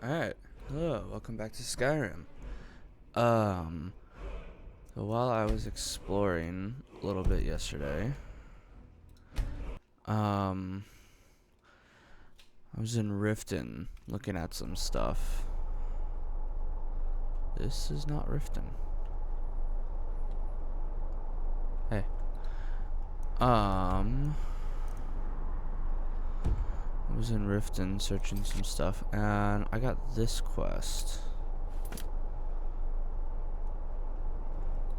Alright, hello, welcome back to Skyrim. So while I was exploring a little bit yesterday, I was in Riften looking at some stuff. This is not Riften. Hey. I was in Riften searching some stuff, and I got this quest.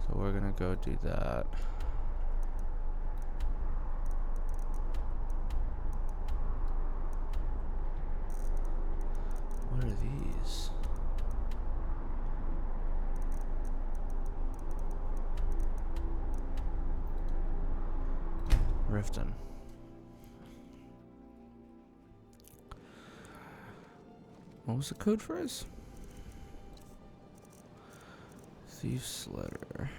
So we're gonna go do that. What are these? Riften. What was the code phrase? Thief's letter.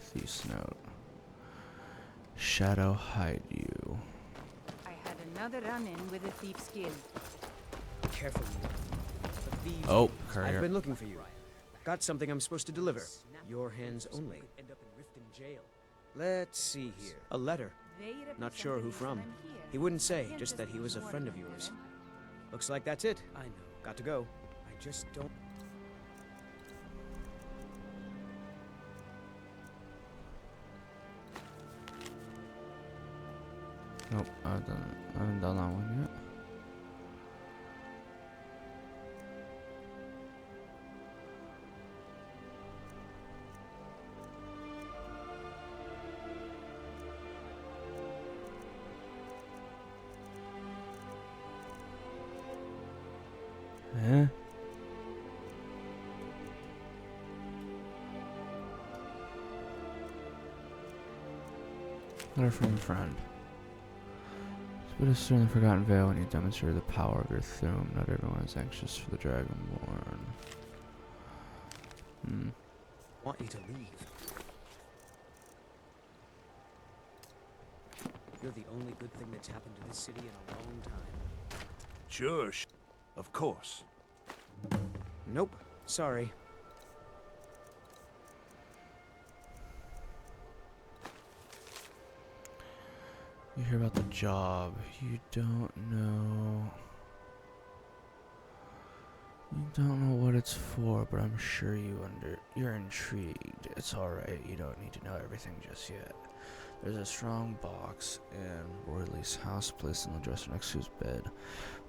Thief's note. Shadow hide you. I had another run-in with a thief's guild. Careful. The thieves. Oh, I've courier. been looking for you. Got something I'm supposed to deliver. Your hands only. End up in Riften jail. Let's see here. A letter. Not sure who from. He wouldn't say, just that he was a friend of yours. Looks like that's it. I know. Got to go. I just don't. Nope, I haven't done that one yet. Eh? Letter from a friend. Spit a stir in the Forgotten Vale when you demonstrate the power of your Thume. Not everyone is anxious for the Dragonborn. Want you to leave. You're the only good thing that's happened to this city in a long time. Sure, of course. Nope. Sorry. You hear about the job. You don't know. You don't know what it's for, but I'm sure you're intrigued. It's alright, you don't need to know everything just yet. There's a strong box in Royaley's house placed on the dresser next to his bed.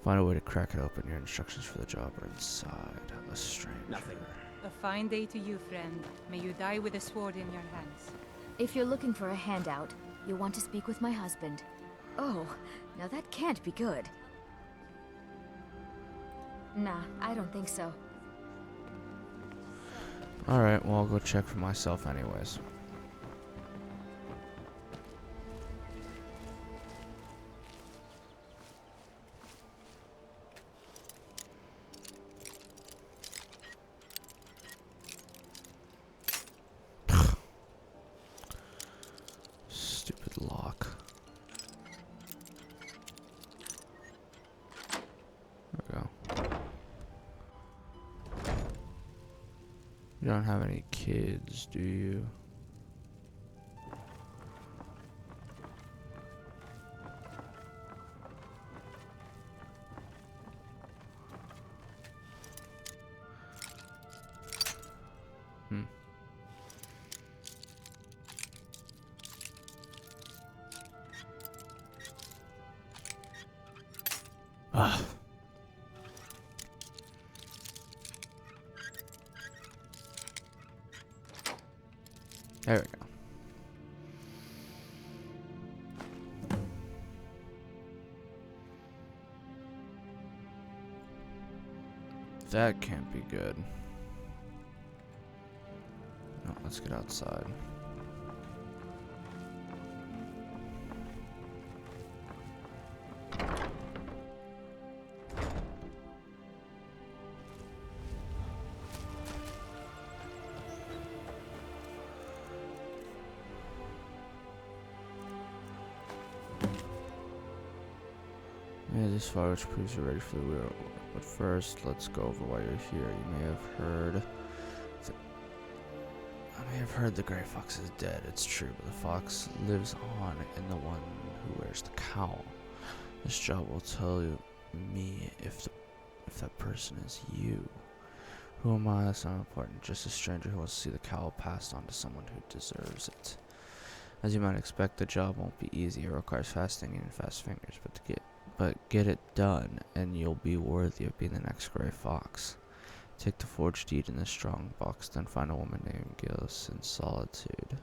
Find a way to crack it open. Your instructions for the job are inside. A stranger. Nothing. A fine day to you, friend. May you die with a sword in your hands. If you're looking for a handout, you'll want to speak with my husband. Oh, now that can't be good. Nah, I don't think so. Alright, well, I'll go check for myself anyways. Stupid lock. There we go. You don't have any kids, do you? Ah. There we go. That can't be good. No, let's get outside. made it this far, which proves you're ready for the real world. But first, let's go over why you're here. You may have heard... I may have heard the gray fox is dead. It's true, but the fox lives on in the one who wears the cowl. This job will tell me if that person is you. Who am I? That's not important. Just a stranger who wants to see the cowl passed on to someone who deserves it. As you might expect, the job won't be easy. It requires fast thinking and fast fingers, but get it done, and you'll be worthy of being the next gray fox. Take the forged deed in the strong box, then find a woman named Gillis in Solitude.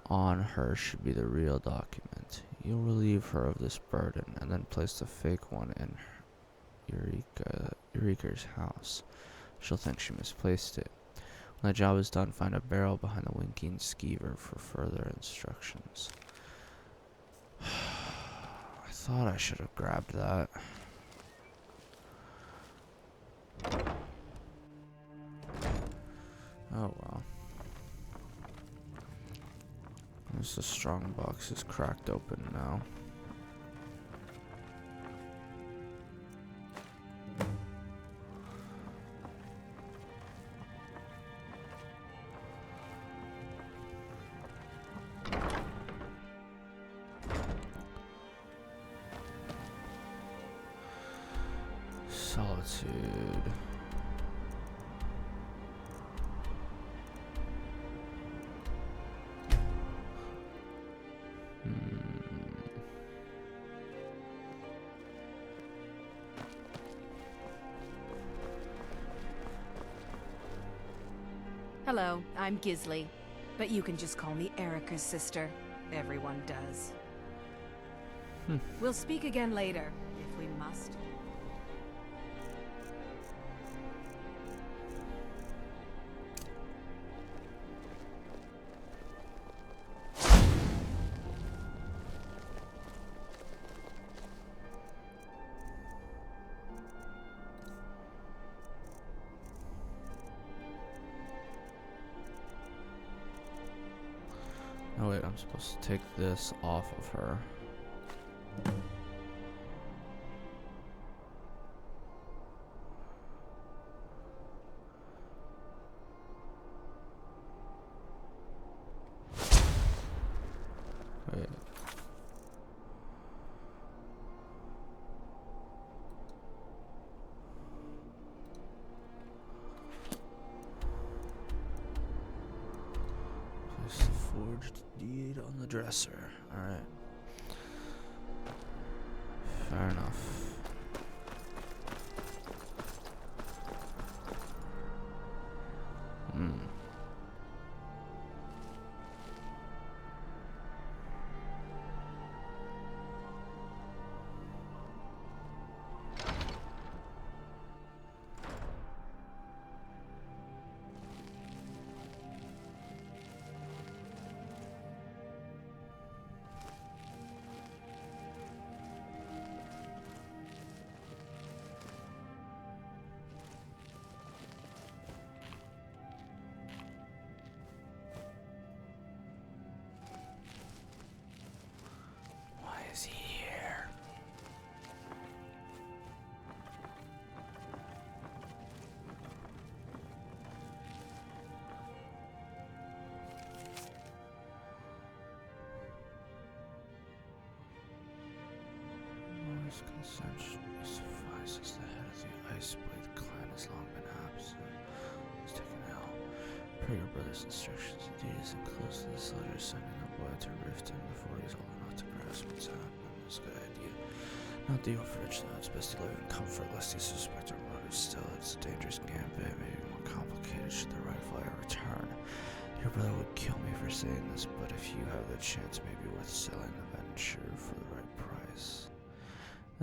On her should be the real document. You'll relieve her of this burden, and then place the fake one in Eureka's house. She'll think she misplaced it. When the job is done, find a barrel behind the winking skeever for further instructions. I thought I should have grabbed that. Oh well. The strong box is cracked open now. Solitude. Hello, I'm Gisli, but you can just call me Erica's sister. Everyone does. We'll speak again later, if we must. Oh wait, I'm supposed to take this off of her. Wait. Place the forged deed on the dresser. Alright. Fair enough. Is he here? Noise consent suffices. The head of the Iceblade clan has long been absent. He's taken ill. Per your brother's instructions, the deed is enclosed in this letter, sending the boy to rift him before he's old enough to grasp what's happening. It's a good idea. Not the orphanage, though. It's best to live in comfort, lest he suspect our motives. Still, it's a dangerous gambit. It may be more complicated should the right flyer return. Your brother would kill me for saying this, but if you have the chance, it may be worth selling the venture for the right price.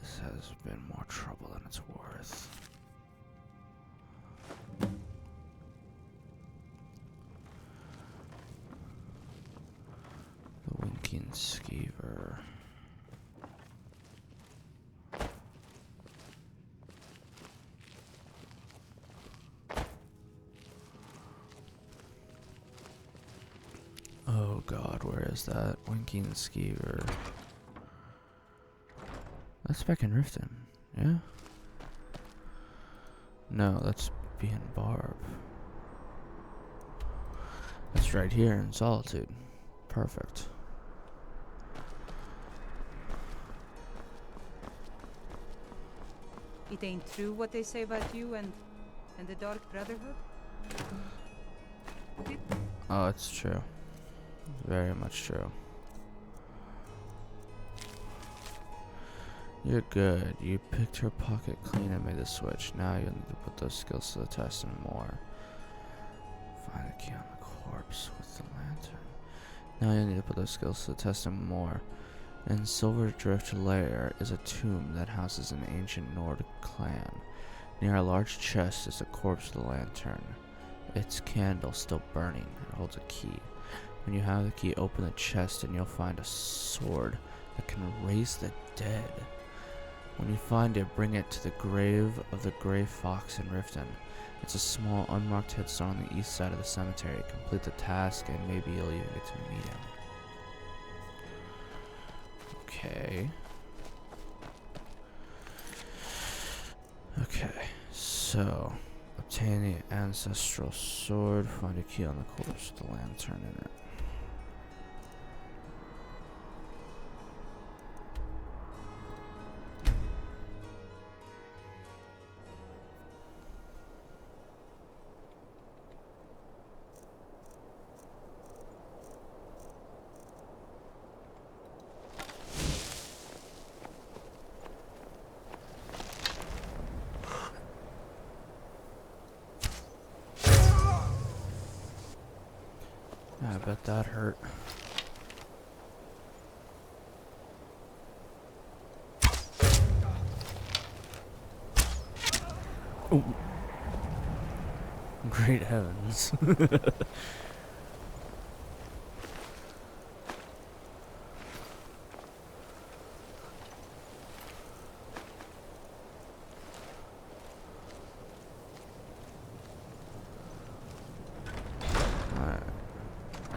This has been more trouble than it's worth. The winking skeever. Oh god, where is that winking skeever? That's back in Riften, yeah? No, that's being Barb. That's right here in Solitude. Perfect. It ain't true what they say about you and the Dark Brotherhood? Oh, it's true. Very much true. You're good. You picked her pocket clean and made the switch. Now you'll need to put those skills to the test and more. Find the key on the corpse with the lantern. Now you'll need to put those skills to the test and more. In Silver Drift Lair is a tomb that houses an ancient Nordic clan. Near a large chest is a corpse with a lantern. Its candle still burning. It holds a key. When you have the key, open the chest and you'll find a sword that can raise the dead. When you find it, bring it to the grave of the Grey Fox in Riften. It's a small, unmarked headstone on the east side of the cemetery. Complete the task and maybe you'll even get to meet him. Okay. Okay, so obtain the ancestral sword, find a key on the corpse with the lantern in it. I bet that hurt. Oh. Great heavens.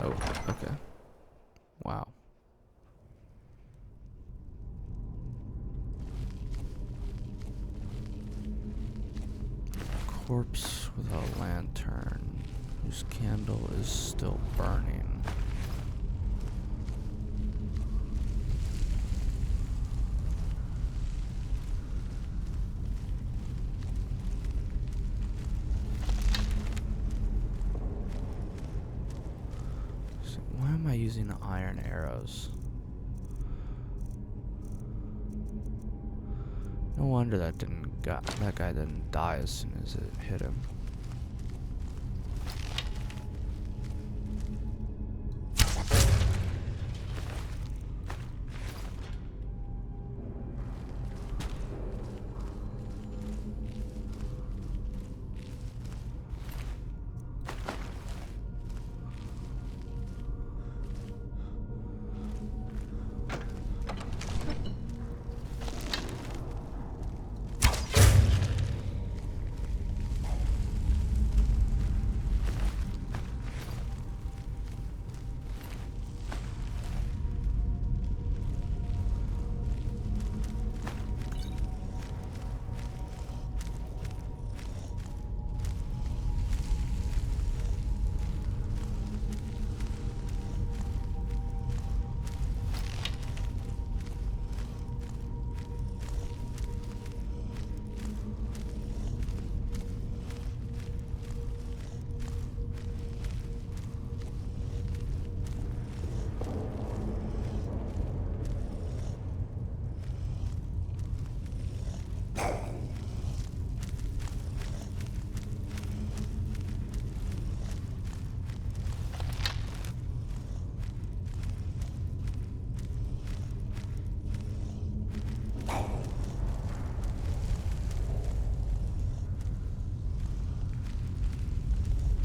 Oh, okay. Wow. Corpse with a lantern whose candle is still burning. Why am I using the iron arrows? No wonder that guy didn't die as soon as it hit him.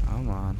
Come on.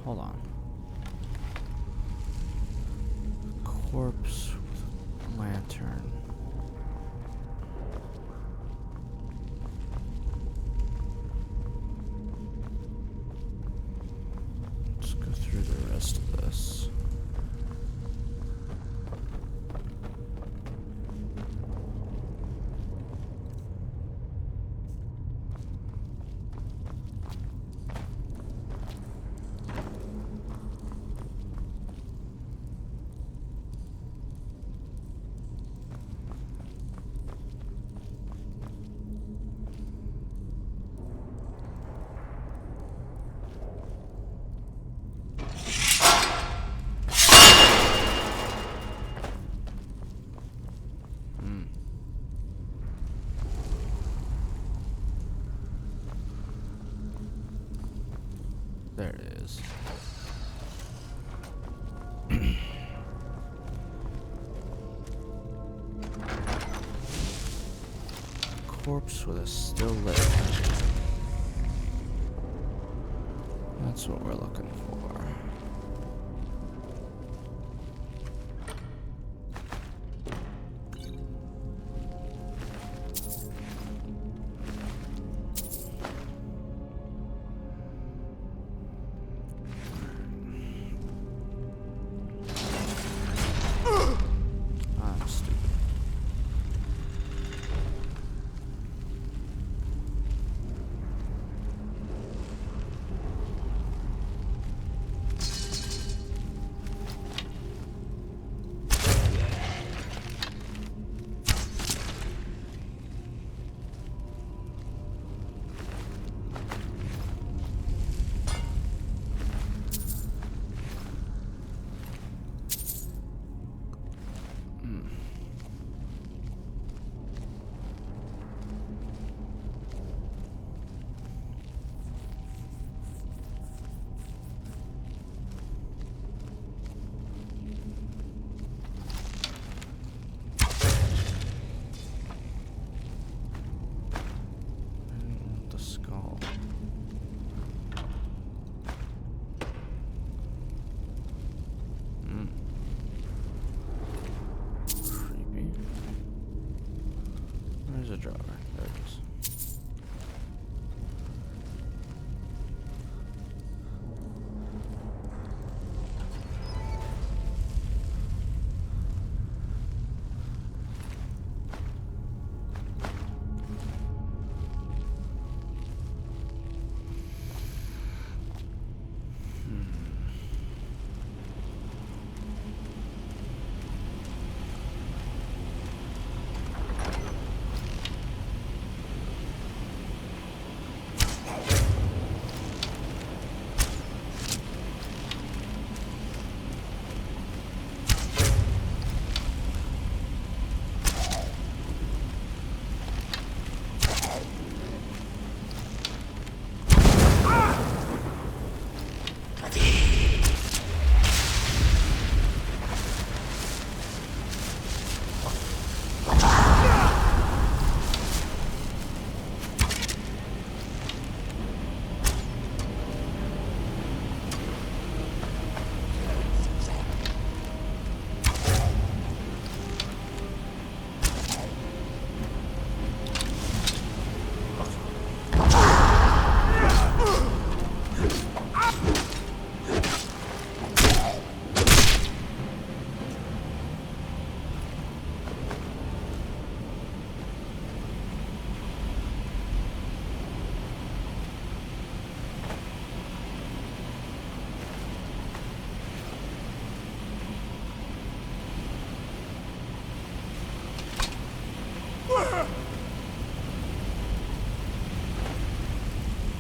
hold on. Corpse with lantern. Let's go through the rest of this. There it is. Corpse with a still lit. That's what we're looking for. I'm stupid. The skull. Creepy. Where's a drawer? There it is.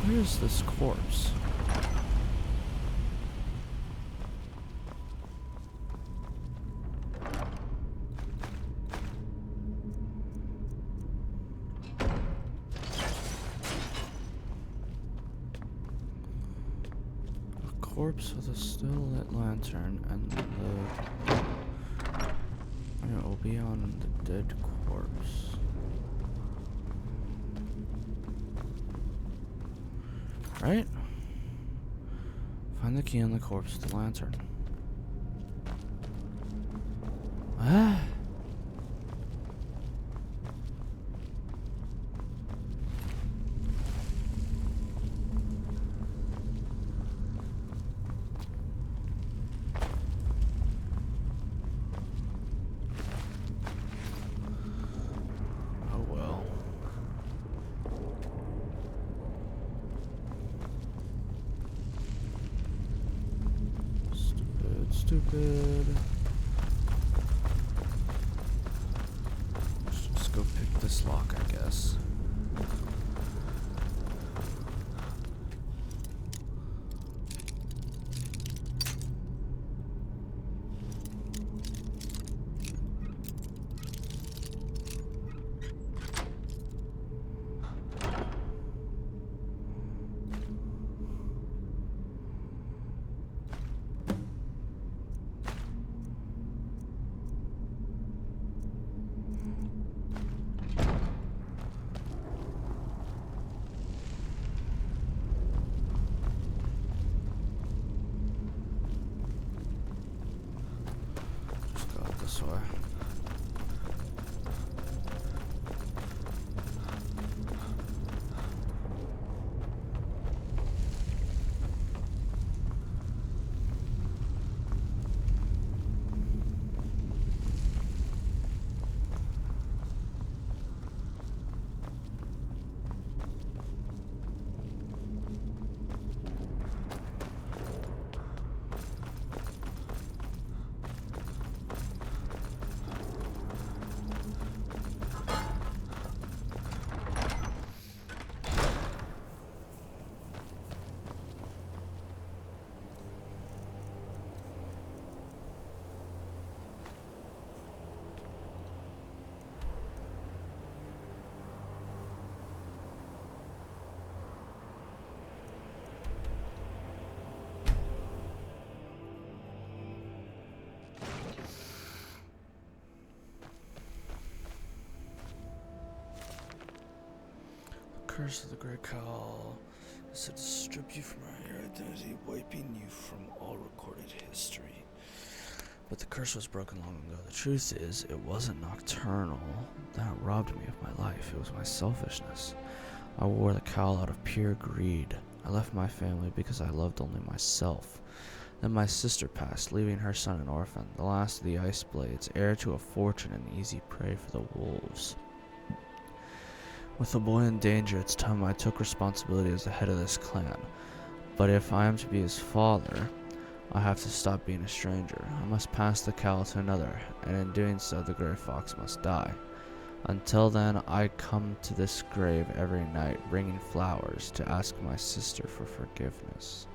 Where is this corpse? A corpse with a still lit lantern, and it will be on the dead corpse. Right? Find the key on the corpse with the lantern. Ah! Oh well. Stupid. Let's go pick this lock, I guess. Just go this way. Curse of the Great Cowl is said to strip you from your identity, wiping you from all recorded history. But the curse was broken long ago. The truth is, it wasn't Nocturnal that robbed me of my life. It was my selfishness. I wore the cowl out of pure greed. I left my family because I loved only myself. Then my sister passed, leaving her son an orphan, the last of the Ice Blades, heir to a fortune and easy prey for the wolves. With the boy in danger, it's time I took responsibility as the head of this clan. But if I am to be his father, I have to stop being a stranger. I must pass the cowl to another, and in doing so, the Grey Fox must die. Until then, I come to this grave every night, bringing flowers to ask my sister for forgiveness.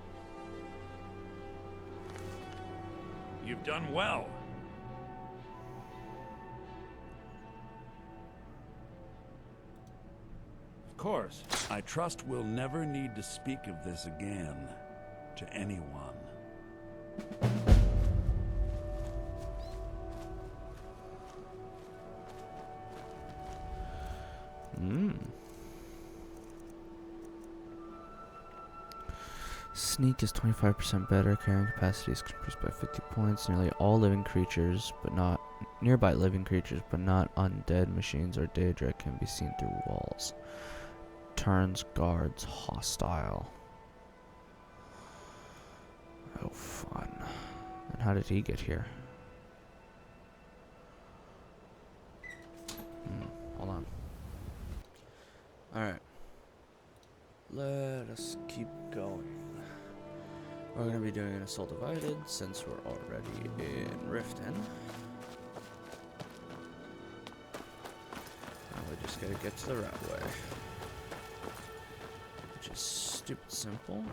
You've done well. Of course. I trust we'll never need to speak of this again to anyone. Sneak is 25% better. Carrying capacity is increased by 50 points. Nearly all living creatures, but not nearby living creatures, but not undead machines or Daedra, can be seen through walls. Turns guards hostile. Oh, fun. And how did he get here? Hold on. Alright. Let us keep going. We're going to be doing an Assault Divided since we're already in Riften. Now we just gotta get to the right way. Which is stupid simple.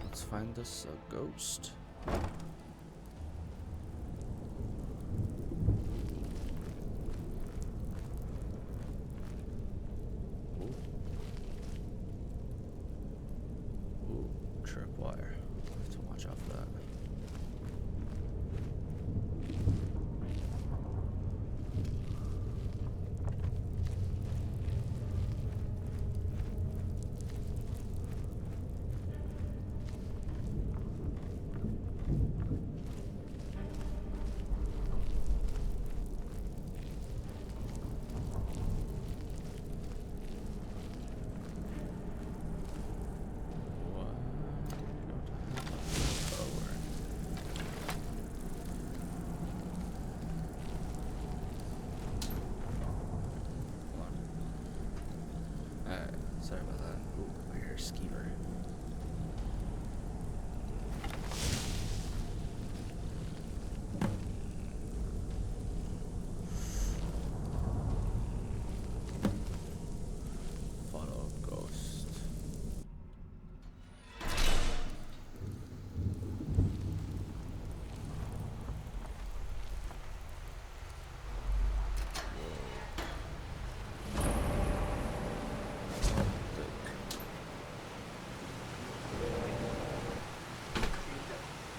Let's find us a ghost. Tripwire. Have to watch out for that. Sorry about that. Ooh, I hear a skeever. Follow ghost.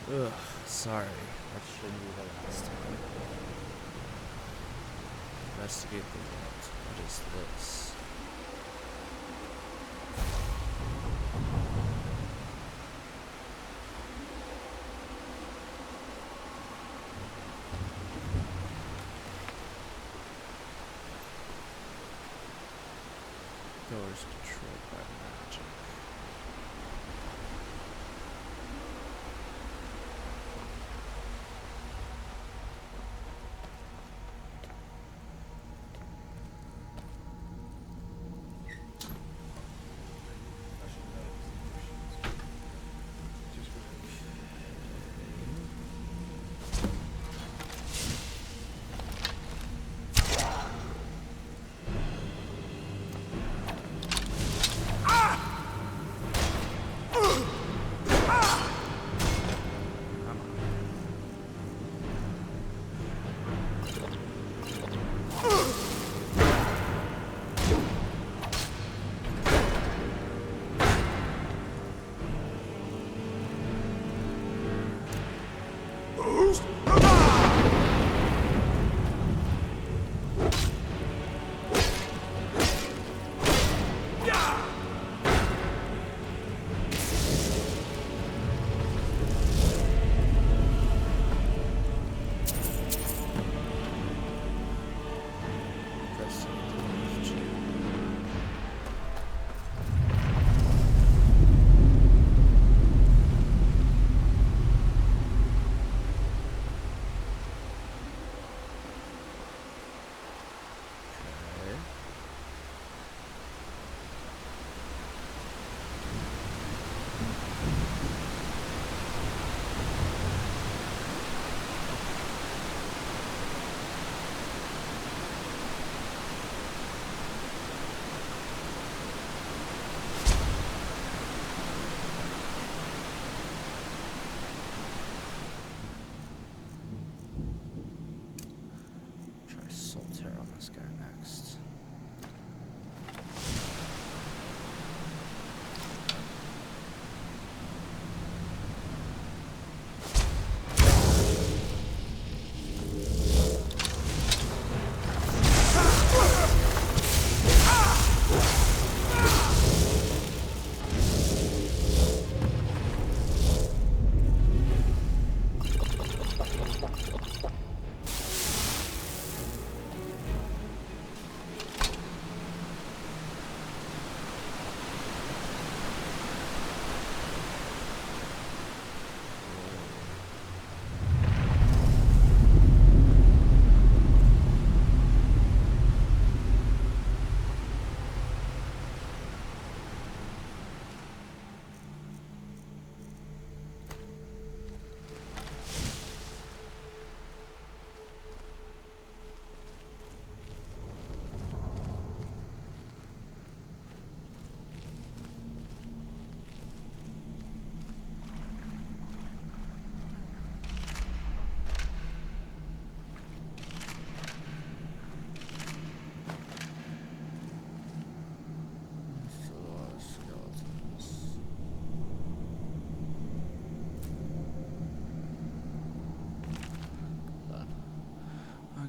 Ugh, sorry. That shouldn't be the last time. Investigate the vault. What is this? Doors controlled by magic.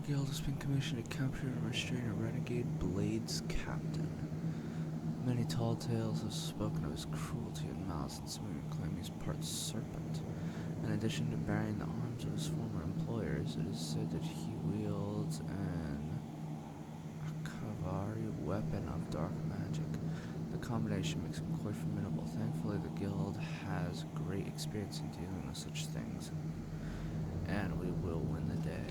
Guild has been commissioned to capture and restrain a renegade Blades captain. Many tall tales have spoken of his cruelty and malice, and some even claim he's part serpent. In addition to bearing the arms of his former employers, it is said that he wields an Akavari weapon of dark magic. The combination makes him quite formidable. Thankfully, the guild has great experience in dealing with such things, and we will win the day.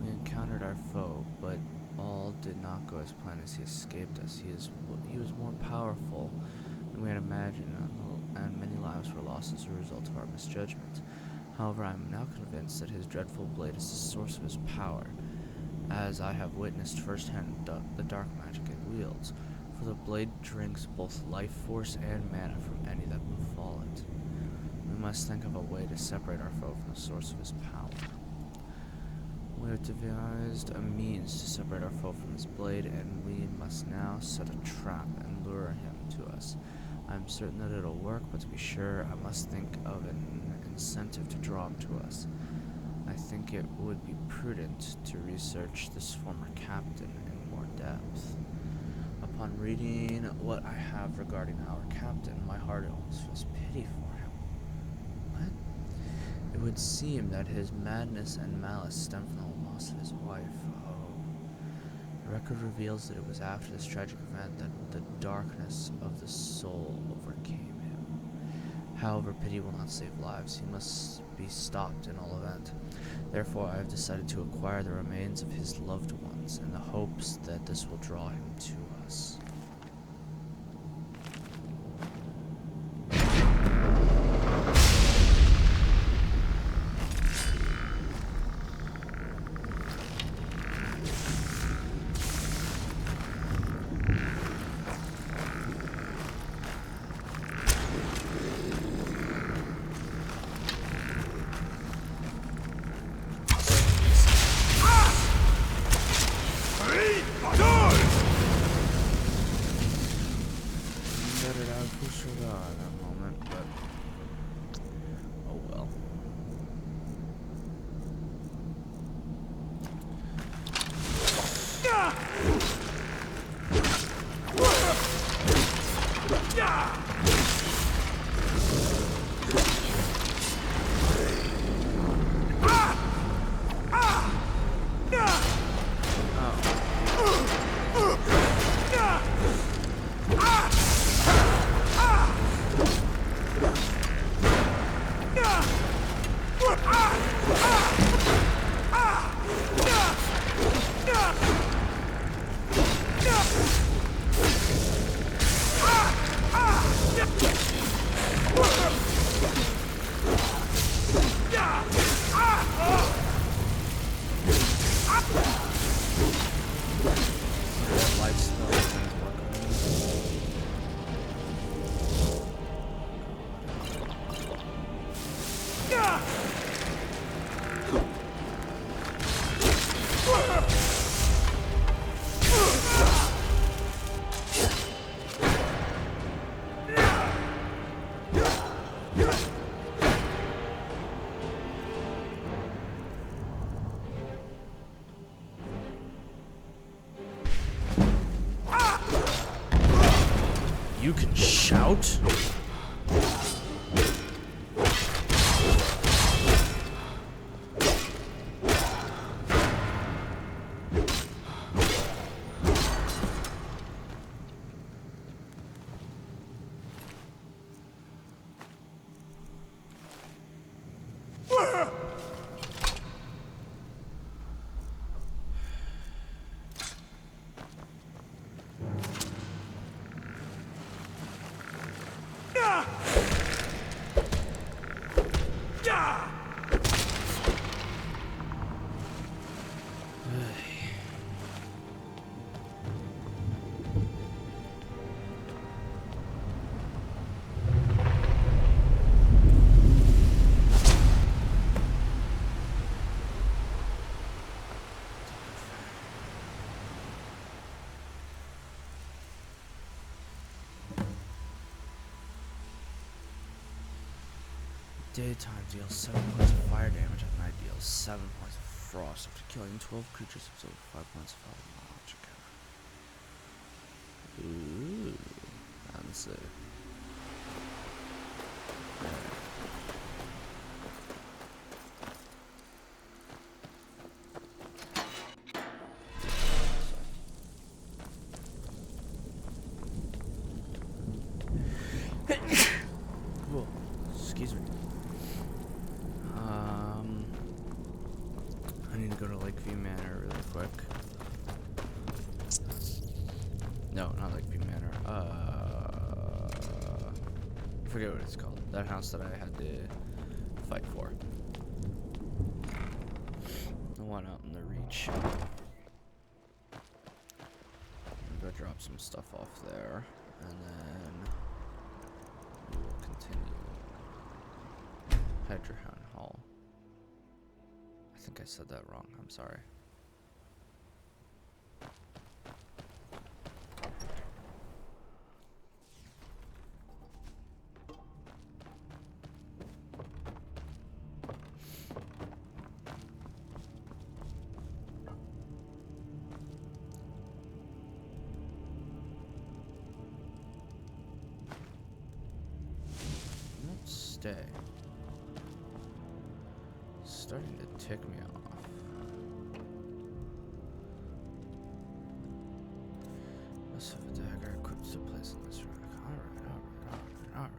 We encountered our foe, but all did not go as planned as he escaped us. He was more powerful than we had imagined, and many lives were lost as a result of our misjudgment. However, I am now convinced that his dreadful blade is the source of his power, as I have witnessed firsthand the dark magic it wields, for the blade drinks both life force and mana from any that befall it. We must think of a way to separate our foe from the source of his power. We have devised a means to separate our foe from his blade, and we must now set a trap and lure him to us. I am certain that it'll work, but to be sure, I must think of an incentive to draw him to us. I think it would be prudent to research this former captain in more depth. Upon reading what I have regarding our captain, my heart almost feels pity for him. What? It would seem that his madness and malice stem from the loss of his wife. Oh. The record reveals that it was after this tragic event that the darkness of the soul overcame him. However, pity will not save lives. He must be stopped in all event. Therefore, I have decided to acquire the remains of his loved ones in the hopes that this will draw him to us. You can shout? Daytime deals 7 points of fire damage, at night deals 7 points of frost. After killing 12 creatures, absorb 5 points of fire damage. Ooh, fancy. Whoa, excuse me. I need to go to Lakeview Manor really quick. No, not Lakeview Manor. I forget what it's called. That house that I had to fight for. The one out in the Reach. I'm gonna go drop some stuff off there, and then we will continue. Hydrohound Hall. I think I said that wrong. I'm sorry. Let's stay. It's starting to tick me off. Must have a dagger equipped to place in this rack. Alright.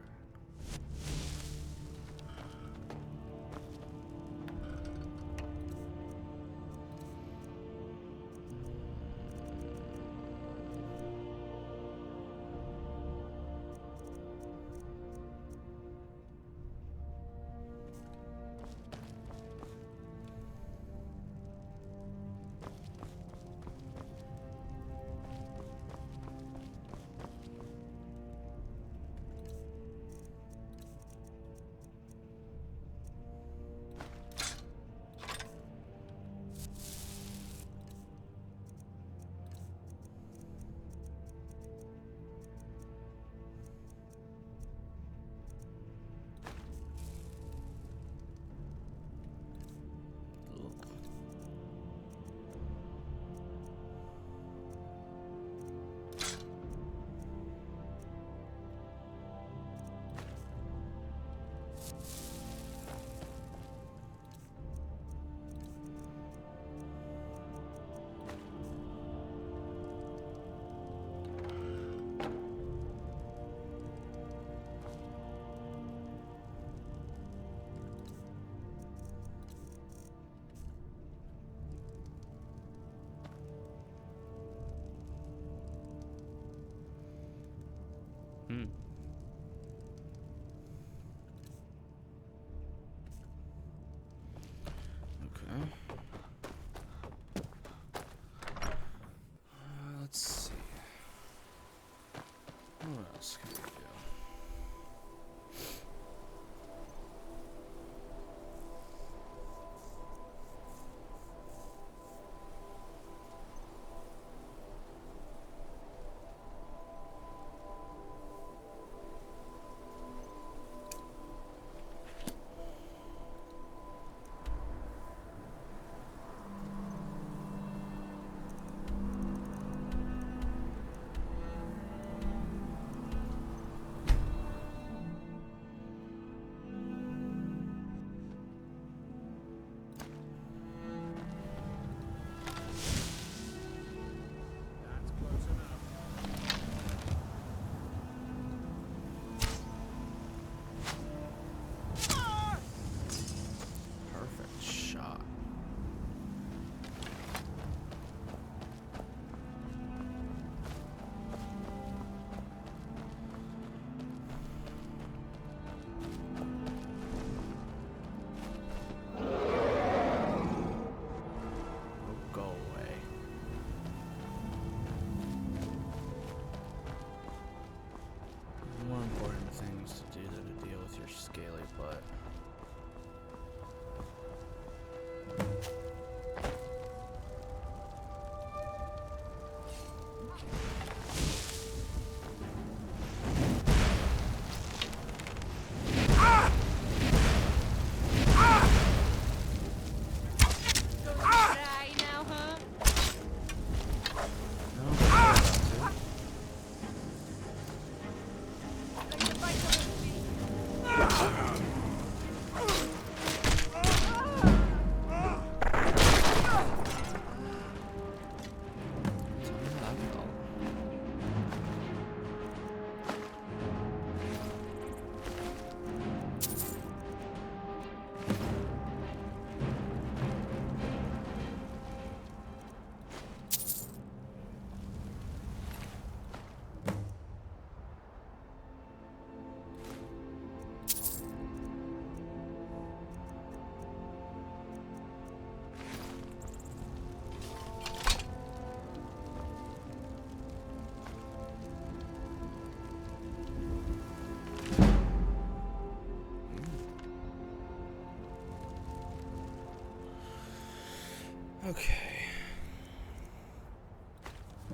Okay.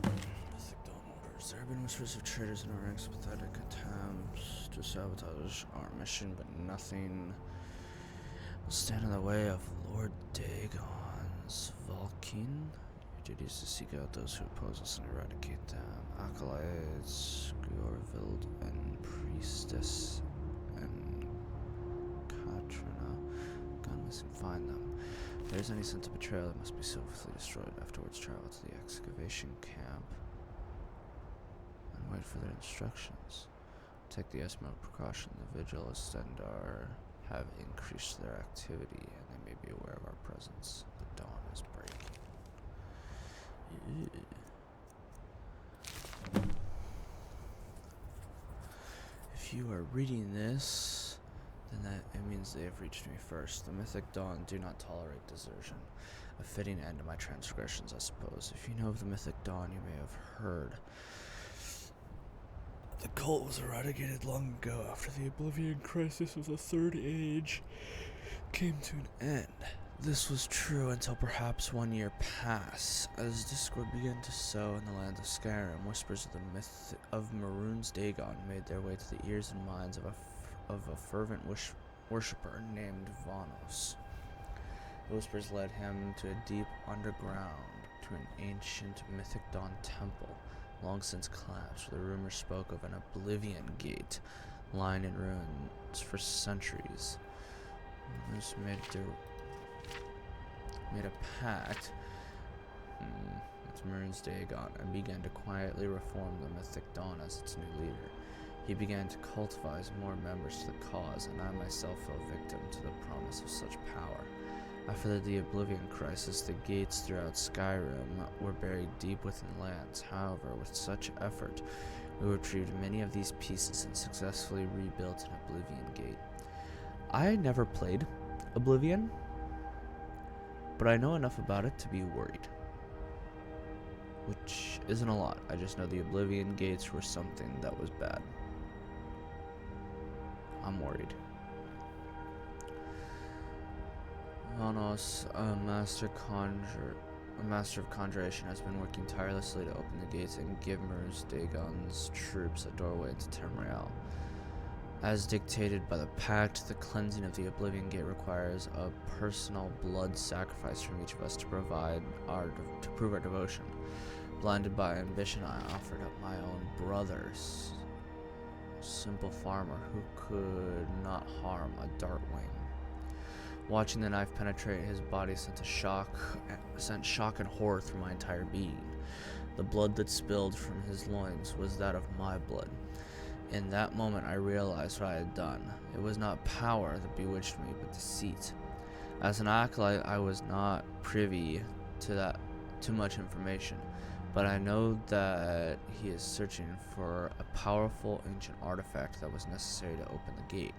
Mythic Dawn orders. There have been whispers of traitors in our ranks, pathetic attempts to sabotage our mission, but nothing will stand in the way of Lord Dagon's Valkyne. Your duty is to seek out those who oppose us and eradicate them. Acolytes, Griorvild, and Priestess, and Katrina. Gone missing, find them. If there is any sense of betrayal, it must be swiftly destroyed. Afterwards, travel to the excavation camp and wait for their instructions. Take the utmost precaution. The Vigilists and have increased their activity, and they may be aware of our presence. The dawn is breaking. If you are reading this, then it means they have reached me first. The Mythic Dawn do not tolerate desertion. A fitting end to my transgressions, I suppose. If you know of the Mythic Dawn, you may have heard. The cult was eradicated long ago after the Oblivion crisis of the Third Age came to an end. This was true until perhaps 1 year passed. As discord began to sow in the land of Skyrim, whispers of the myth of Maroon's Dagon made their way to the ears and minds of a fervent worshipper named Vanos. The whispers led him to a deep underground, to an ancient Mythic Dawn temple, long since collapsed, where the rumors spoke of an Oblivion gate lying in ruins for centuries. This made a pact with Maroon's Dagon and began to quietly reform the Mythic Dawn as its new leader. He began to cultivize more members to the cause, and I myself fell victim to the promise of such power. After the Oblivion crisis, the gates throughout Skyrim were buried deep within lands. However, with such effort, we retrieved many of these pieces and successfully rebuilt an Oblivion gate. I never played Oblivion, but I know enough about it to be worried. Which isn't a lot. I just know the Oblivion gates were something that was bad. I'm worried. Vanos, a master of conjuration, has been working tirelessly to open the gates and give Maroon's Dagon's troops a doorway into Tamriel. As dictated by the pact, the cleansing of the Oblivion Gate requires a personal blood sacrifice from each of us to prove our devotion. Blinded by ambition, I offered up my own brothers, a simple farmer who could not harm a Dartwing. Watching the knife penetrate his body sent shock and horror through my entire being. The blood that spilled from his loins was that of my blood. In that moment, I realized what I had done. It was not power that bewitched me, but deceit. As an acolyte, I was not privy to too much information, but I know that he is searching for a powerful ancient artifact that was necessary to open the gate.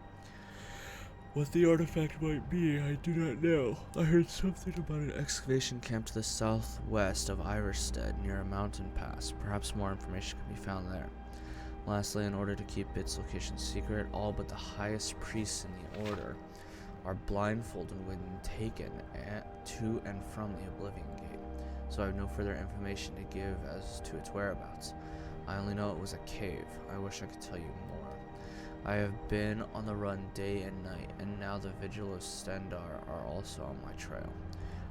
What the artifact might be, I do not know. I heard something about an excavation camp to the southwest of Irisstead, near a mountain pass. Perhaps more information can be found there. Lastly, in order to keep its location secret, all but the highest priests in the order are blindfolded when taken to and from the Oblivion Gate, so I have no further information to give as to its whereabouts. I only know it was a cave. I wish I could tell you more. I have been on the run day and night, and now the Vigil of Stendarr are also on my trail.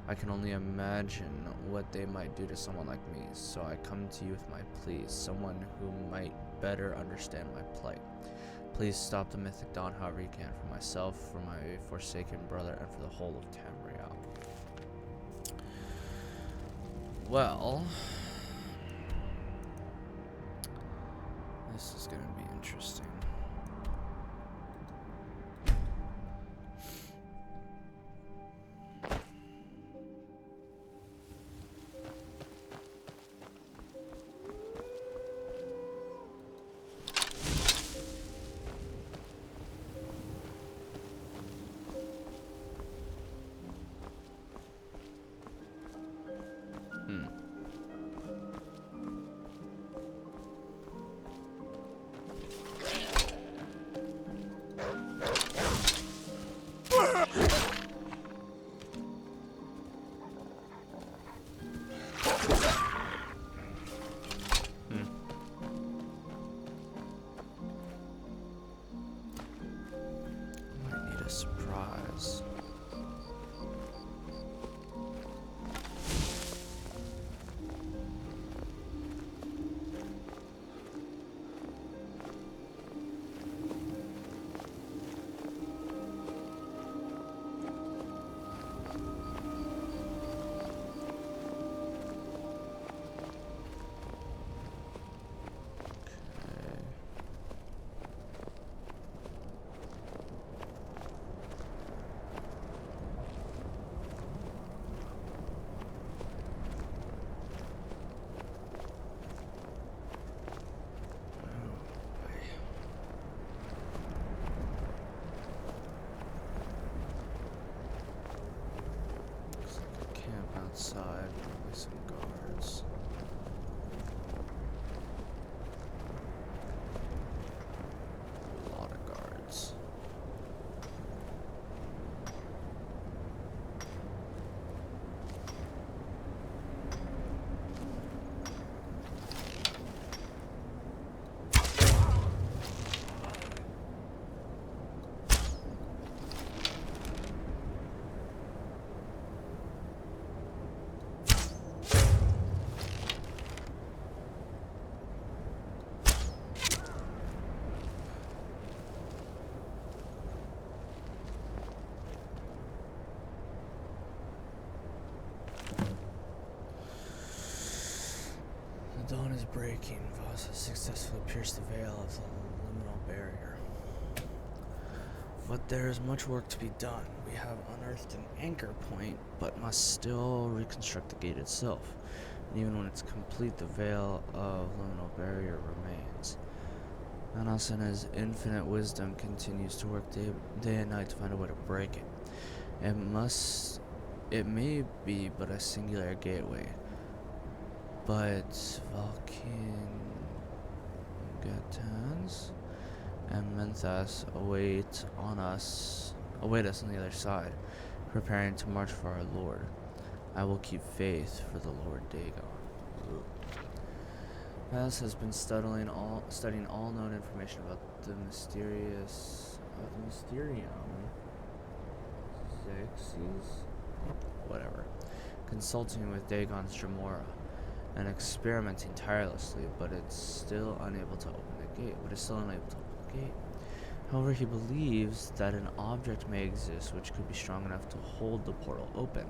I can only imagine what they might do to someone like me, so I come to you with my pleas, someone who might better understand my plight. Please stop the Mythic Dawn however you can, for myself, for my forsaken brother, and for the whole of Tamriel. Well, this is going to be interesting. Probably some guards. A lot of guards. The dawn is breaking. Voss has successfully pierced the veil of the liminal barrier. But there is much work to be done. We have unearthed an anchor point, but must still reconstruct the gate itself. And even when it's complete, the veil of liminal barrier remains. Manos in his infinite wisdom continues to work day and night to find a way to break it. It may be but a singular gateway. But Valkingatans and Menthas await us on the other side, preparing to march for our Lord. I will keep faith for the Lord Dagon. Menthas has been studying all known information about the Mysterium Xerxes? Whatever. Consulting with Dagon's Jamora and experimenting tirelessly, but it's still unable to open the gate. However, he believes that an object may exist which could be strong enough to hold the portal open.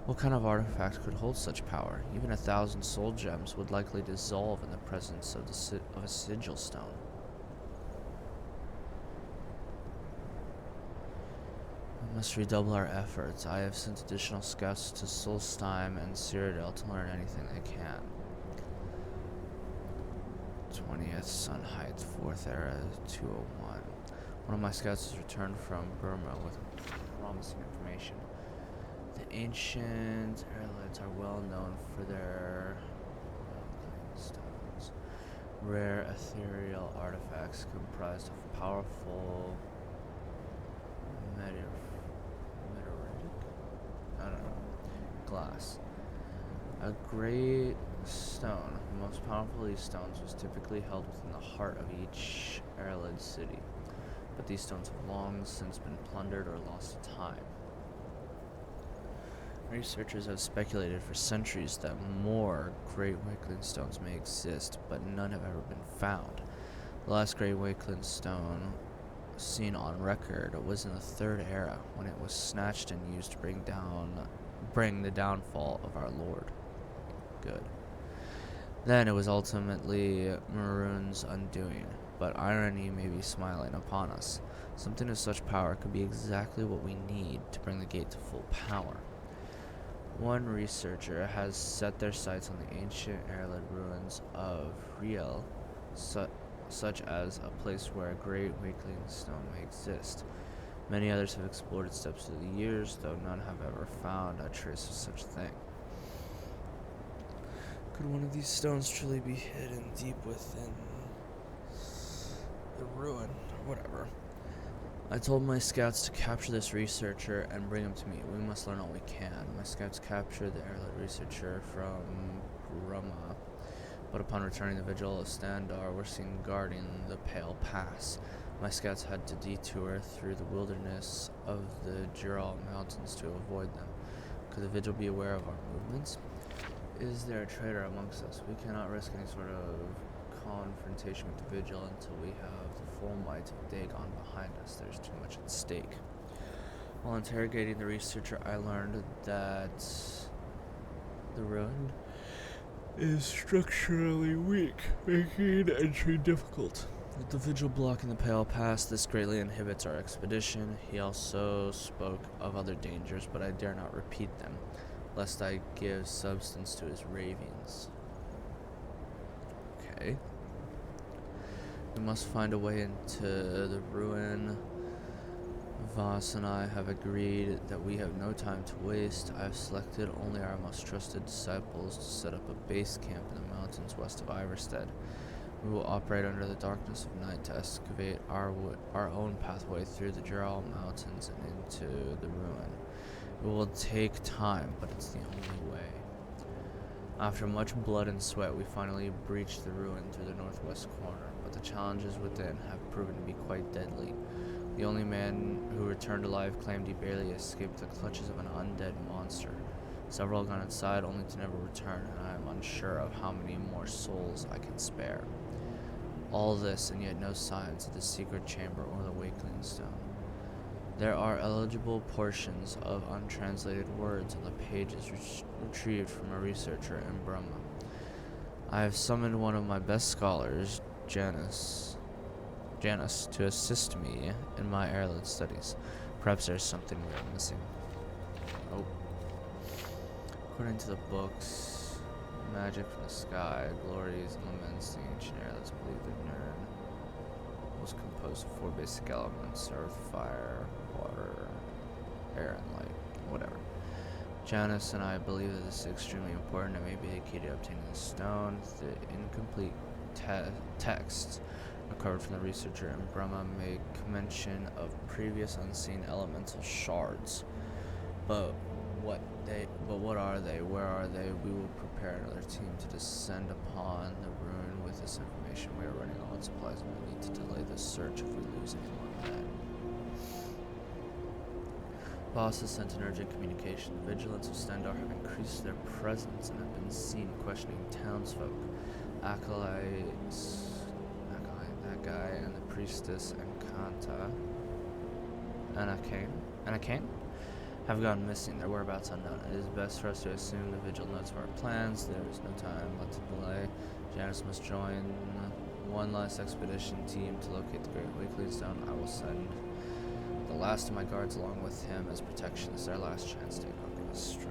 What kind of artifact could hold such power? Even 1,000 soul gems would likely dissolve in the presence of a sigil stone. We must redouble our efforts. I have sent additional scouts to Solstheim and Cyrodiil to learn anything they can. 20th Sun Heights, 4th Era, 201. One of my scouts has returned from Burma with promising information. The ancient Erlids are well known for their stones, rare ethereal artifacts comprised of powerful glass. A great stone, the most powerful of these stones, was typically held within the heart of each Erlid city, but these stones have long since been plundered or lost to time. Researchers have speculated for centuries that more Great Wakeling stones may exist, but none have ever been found. The last Great Wakeling stone seen on record was in the Third Era, when it was snatched and used to bring the downfall of our Lord. Good. Then it was ultimately Maroon's undoing, but irony may be smiling upon us. Something of such power could be exactly what we need to bring the gate to full power. One researcher has set their sights on the ancient Erlid ruins of Riel, such as a place where a great Wakeling stone may exist. Many others have explored its depths through the years, though none have ever found a trace of such a thing. Could one of these stones truly be hidden deep within the ruin, or whatever? I told my scouts to capture this researcher and bring him to me. We must learn all we can. My scouts captured the Erlid researcher from Brahma, but upon returning, the vigil of Standar were seen guarding the Pale Pass. My scouts had to detour through the wilderness of the Jural Mountains to avoid them. Could the vigil be aware of our movements? Is there a traitor amongst us? We cannot risk any sort of confrontation with the vigil until we have the full might of Dagon behind us. There's too much at stake. While interrogating the researcher, I learned that the ruin is structurally weak, making entry difficult. With the vigil blocking the Pale Pass, this greatly inhibits our expedition. He also spoke of other dangers, but I dare not repeat them, lest I give substance to his ravings. Okay. We must find a way into the ruin Voss and I have agreed that we have no time to waste. I have selected only our most trusted disciples to set up a base camp in the mountains west of Iverstead. We will operate under the darkness of night to excavate our own pathway through the Jural Mountains and into the ruin. It will take time, but it's the only way. After much blood and sweat, we finally breached the ruin through the northwest corner, but the challenges within have proven to be quite deadly. The only man who returned alive claimed he barely escaped the clutches of an undead monster. Several gone inside only to never return, and I am unsure of how many more souls I can spare. All this, and yet no signs of the secret chamber or the Wakeling Stone. There are eligible portions of untranslated words on the pages retrieved from a researcher in Brahma. I have summoned one of my best scholars, Janus, to assist me in my Erlid studies. Perhaps there's something we are missing. Oh. According to the books, magic from the sky, glories, elements, the ancient Erlids believe that Nern was composed of 4 basic elements: earth, fire, water, air, and light. Whatever. Janus and I believe that this is extremely important and may be the key to obtaining the stone. The incomplete texts recovered from the researcher in Brahma make mention of previous unseen elemental shards. But what are they? Where are they? We will prepare another team to descend upon the ruin with this information. We are running low on supplies and we need to delay the search if we lose any more men. Boss has sent an urgent communication. The vigilance of Stendar have increased their presence and have been seen questioning townsfolk. Acolytes, that guy, and the priestess Encanta, Anakane, have gone missing. Their whereabouts unknown. It is best for us to assume the vigil knows of our plans. There is no time left to delay. Janus must join one last expedition team to locate the Great Wakeling Stone. I will send the last of my guards along with him as protection. This is our last chance to give us strength.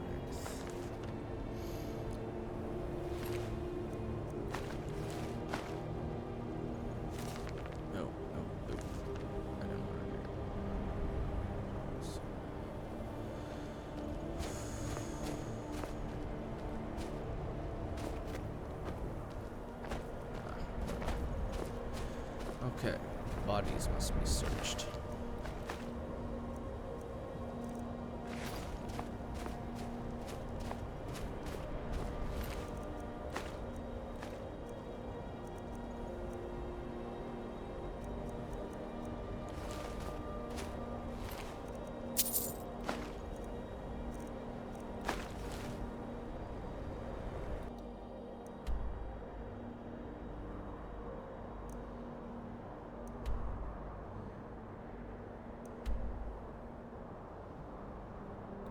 No. I didn't want to do it. Okay, bodies must be searched.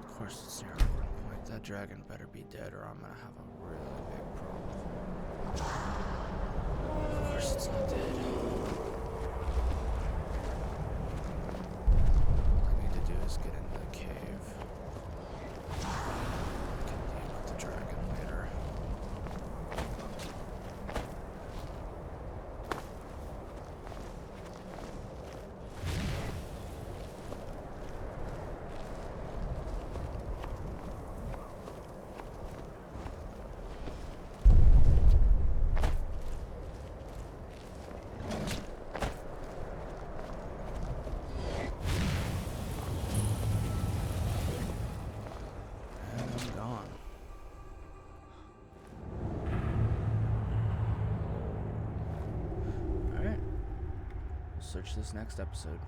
Of course, it's near a point. That dragon better be dead or I'm gonna have a really big problem. Of course it's not dead. All I need to do is get into the cave. I can deal with the dragon later. Search this next episode.